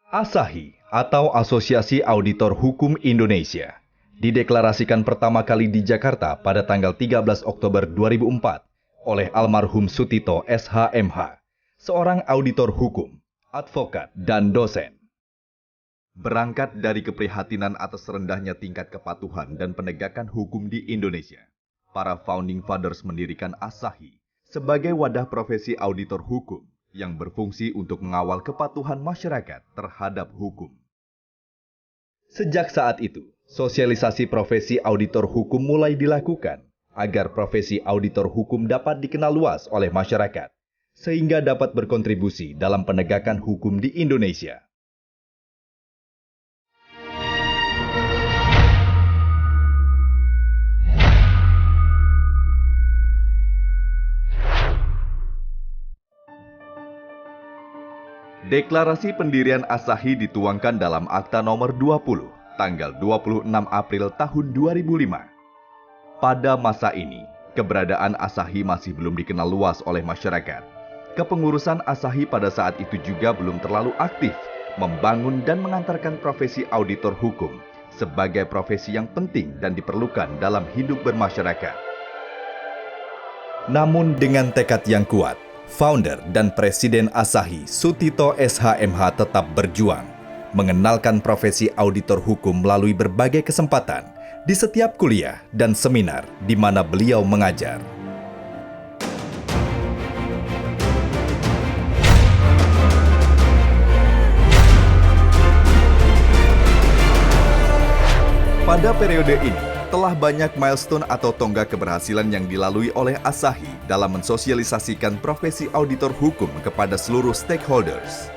ASAHI atau Asosiasi Auditor Hukum Indonesia dideklarasikan pertama kali di Jakarta pada tanggal 13 Oktober 2004 oleh almarhum Sutito SH.MH, seorang auditor hukum, advokat, dan dosen. Berangkat dari keprihatinan atas rendahnya tingkat kepatuhan dan penegakan hukum di Indonesia, para founding fathers mendirikan ASAHI sebagai wadah profesi auditor hukum yang berfungsi untuk mengawal kepatuhan masyarakat terhadap hukum. Sejak saat itu, sosialisasi profesi auditor hukum mulai dilakukan agar profesi auditor hukum dapat dikenal luas oleh masyarakat, sehingga dapat berkontribusi dalam penegakan hukum di Indonesia. Deklarasi pendirian ASAHI dituangkan dalam Akta Nomor 20, tanggal 26 April tahun 2005. Pada masa ini, keberadaan ASAHI masih belum dikenal luas oleh masyarakat. Kepengurusan ASAHI pada saat itu juga belum terlalu aktif membangun dan mengantarkan profesi auditor hukum sebagai profesi yang penting dan diperlukan dalam hidup bermasyarakat. Namun dengan tekad yang kuat, founder dan presiden ASAHI Sutito SH.MH tetap berjuang mengenalkan profesi auditor hukum melalui berbagai kesempatan di setiap kuliah dan seminar di mana beliau mengajar. Pada periode ini, telah banyak milestone atau tonggak keberhasilan yang dilalui oleh ASAHI dalam mensosialisasikan profesi auditor hukum kepada seluruh stakeholders.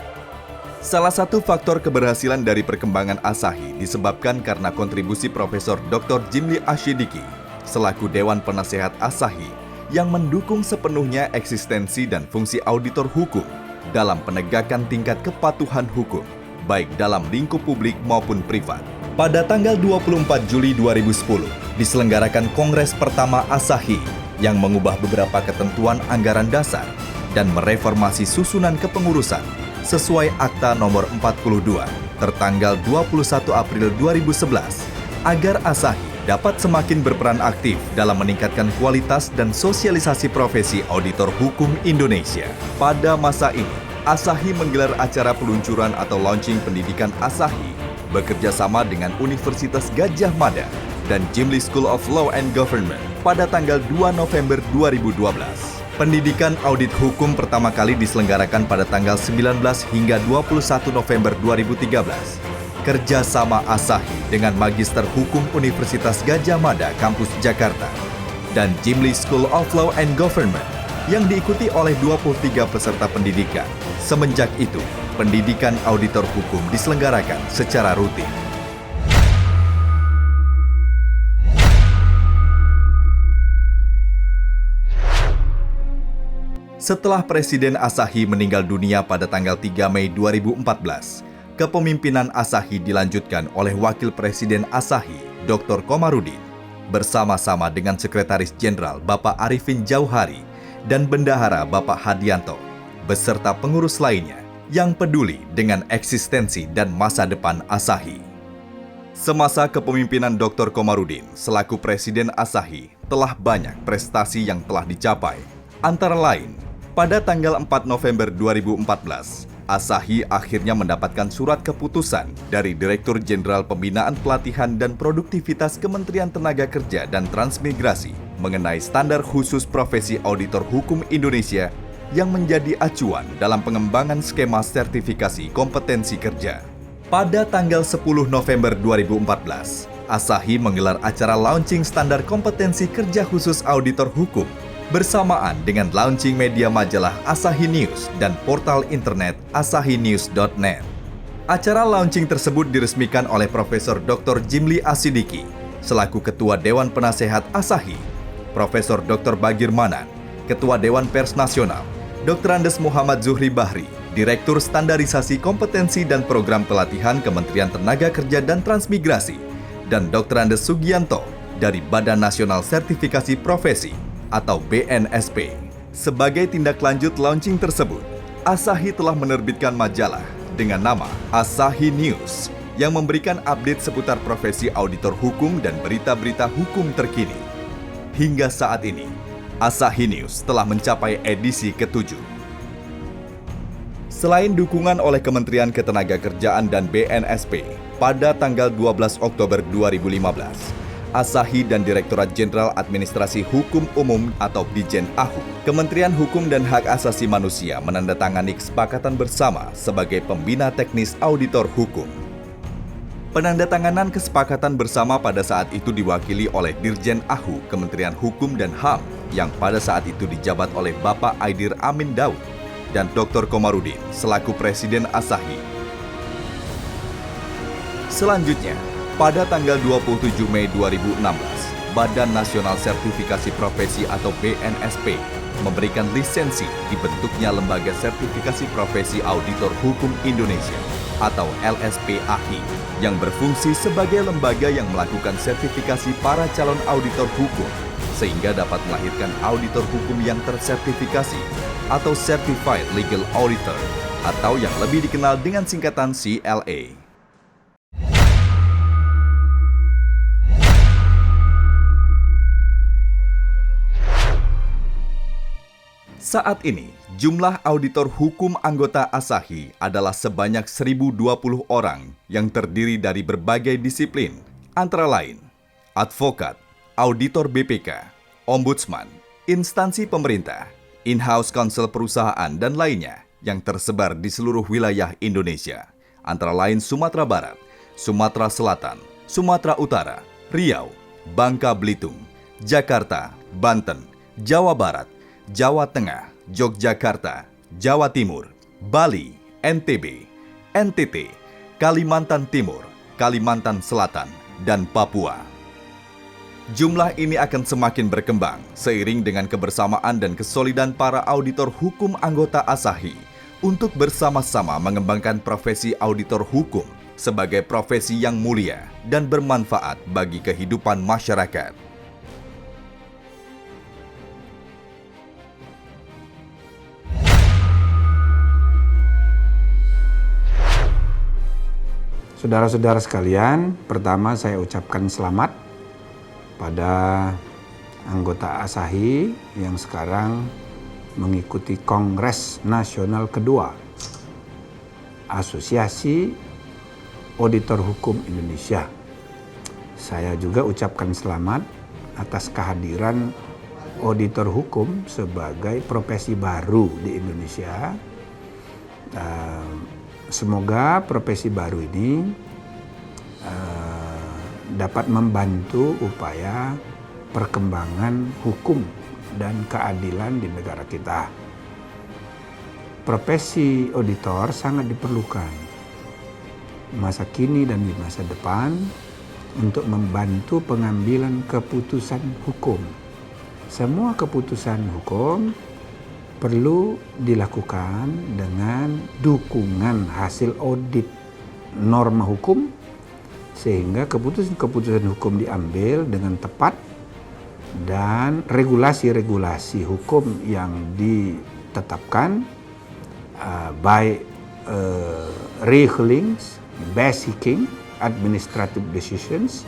Salah satu faktor keberhasilan dari perkembangan ASAHI disebabkan karena kontribusi Profesor Dr. Jimli Asyidiki selaku Dewan Penasehat ASAHI yang mendukung sepenuhnya eksistensi dan fungsi auditor hukum dalam penegakan tingkat kepatuhan hukum, baik dalam lingkup publik maupun privat. Pada tanggal 24 Juli 2010, diselenggarakan Kongres pertama ASAHI yang mengubah beberapa ketentuan anggaran dasar dan mereformasi susunan kepengurusan sesuai Akta Nomor 42 tertanggal 21 April 2011 agar ASAHI dapat semakin berperan aktif dalam meningkatkan kualitas dan sosialisasi profesi auditor hukum Indonesia. Pada masa ini, ASAHI menggelar acara peluncuran atau launching pendidikan ASAHI bekerja sama dengan Universitas Gadjah Mada dan Jimli School of Law and Government pada tanggal 2 November 2012. Pendidikan audit hukum pertama kali diselenggarakan pada tanggal 19 hingga 21 November 2013. Kerjasama ASAHI dengan Magister Hukum Universitas Gadjah Mada Kampus Jakarta dan Jimli School of Law and Government yang diikuti oleh 23 peserta pendidikan. Semenjak itu, pendidikan auditor hukum diselenggarakan secara rutin. Setelah Presiden ASAHI meninggal dunia pada tanggal 3 Mei 2014, kepemimpinan ASAHI dilanjutkan oleh Wakil Presiden ASAHI, Dr. Komarudin, bersama-sama dengan Sekretaris Jenderal Bapak Arifin Jauhari dan Bendahara Bapak Hadianto, beserta pengurus lainnya yang peduli dengan eksistensi dan masa depan ASAHI. Semasa kepemimpinan Dr. Komarudin selaku Presiden ASAHI telah banyak prestasi yang telah dicapai. Antara lain, pada tanggal 4 November 2014, ASAHI akhirnya mendapatkan surat keputusan dari Direktur Jenderal Pembinaan Pelatihan dan Produktivitas Kementerian Tenaga Kerja dan Transmigrasi mengenai standar khusus profesi auditor hukum Indonesia yang menjadi acuan dalam pengembangan skema sertifikasi kompetensi kerja. Pada tanggal 10 November 2014, ASAHI menggelar acara launching standar kompetensi kerja khusus auditor hukum bersamaan dengan launching media majalah ASAHI News dan portal internet asahinews.net. Acara launching tersebut diresmikan oleh Profesor Dr. Jimli Asyidiki selaku Ketua Dewan Penasehat ASAHI, Profesor Dr. Bagir Manan, Ketua Dewan Pers Nasional, Dr. Andes Muhammad Zuhri Bahri, Direktur Standarisasi Kompetensi dan Program Pelatihan Kementerian Tenaga Kerja dan Transmigrasi, dan Dr. Andes Sugianto dari Badan Nasional Sertifikasi Profesi atau BNSP. Sebagai tindak lanjut launching tersebut, Asahi telah menerbitkan majalah dengan nama Asahi News yang memberikan update seputar profesi auditor hukum dan berita-berita hukum terkini. Hingga saat ini, Asahi News telah mencapai edisi ke-7. Selain dukungan oleh Kementerian Ketenagakerjaan dan BNSP, pada tanggal 12 Oktober 2015, Asahi dan Direktorat Jenderal Administrasi Hukum Umum atau Dijen AHU, Kementerian Hukum dan Hak Asasi Manusia menandatangani kesepakatan bersama sebagai pembina teknis auditor hukum. Penandatanganan kesepakatan bersama pada saat itu diwakili oleh Dirjen AHU Kementerian Hukum dan HAM yang pada saat itu dijabat oleh Bapak Aidir Amin Daud dan Dr. Komarudin selaku Presiden Asahi. Selanjutnya, pada tanggal 27 Mei 2016, Badan Nasional Sertifikasi Profesi atau BNSP memberikan lisensi dibentuknya Lembaga Sertifikasi Profesi Auditor Hukum Indonesia atau LSPAI yang berfungsi sebagai lembaga yang melakukan sertifikasi para calon auditor hukum sehingga dapat melahirkan auditor hukum yang tersertifikasi atau Certified Legal Auditor atau yang lebih dikenal dengan singkatan CLA. Saat ini, jumlah auditor hukum anggota Asahi adalah sebanyak 1.020 orang yang terdiri dari berbagai disiplin, antara lain advokat, auditor BPK, ombudsman, instansi pemerintah, in-house counsel perusahaan, dan lainnya yang tersebar di seluruh wilayah Indonesia, antara lain Sumatera Barat, Sumatera Selatan, Sumatera Utara, Riau, Bangka Belitung, Jakarta, Banten, Jawa Barat, Jawa Tengah, Yogyakarta, Jawa Timur, Bali, NTB, NTT, Kalimantan Timur, Kalimantan Selatan, dan Papua. Jumlah ini akan semakin berkembang seiring dengan kebersamaan dan kesolidan para auditor hukum anggota Asahi untuk bersama-sama mengembangkan profesi auditor hukum sebagai profesi yang mulia dan bermanfaat bagi kehidupan masyarakat. Saudara-saudara sekalian, pertama saya ucapkan selamat pada anggota Asahi yang sekarang mengikuti Kongres Nasional kedua Asosiasi Auditor Hukum Indonesia. Saya juga ucapkan selamat atas kehadiran auditor hukum sebagai profesi baru di Indonesia. Semoga profesi baru ini dapat membantu upaya perkembangan hukum dan keadilan di negara kita. Profesi auditor sangat diperlukan masa kini dan di masa depan untuk membantu pengambilan keputusan hukum. Semua keputusan hukum perlu dilakukan dengan dukungan hasil audit norma hukum sehingga keputusan-keputusan hukum diambil dengan tepat dan regulasi-regulasi hukum yang ditetapkan baik rulings, basicing, administrative decisions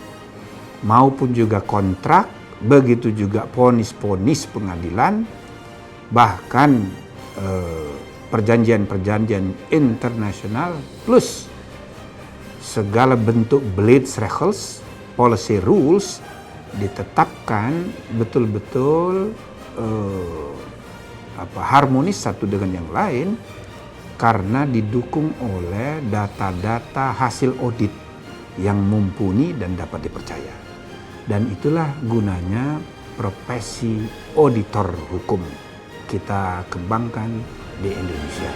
maupun juga kontrak, begitu juga vonis-vonis pengadilan, bahkan perjanjian-perjanjian internasional plus segala bentuk Beleidsregels, policy rules ditetapkan betul-betul harmonis satu dengan yang lain karena didukung oleh data-data hasil audit yang mumpuni dan dapat dipercaya. Dan itulah gunanya profesi auditor hukum kita kembangkan di Indonesia.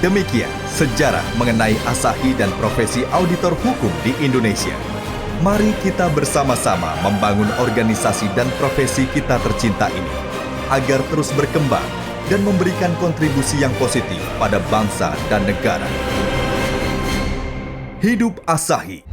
Demikian sejarah mengenai Asahi dan profesi auditor hukum di Indonesia. Mari kita bersama-sama membangun organisasi dan profesi kita tercinta ini agar terus berkembang dan memberikan kontribusi yang positif pada bangsa dan negara. Hidup Asahi!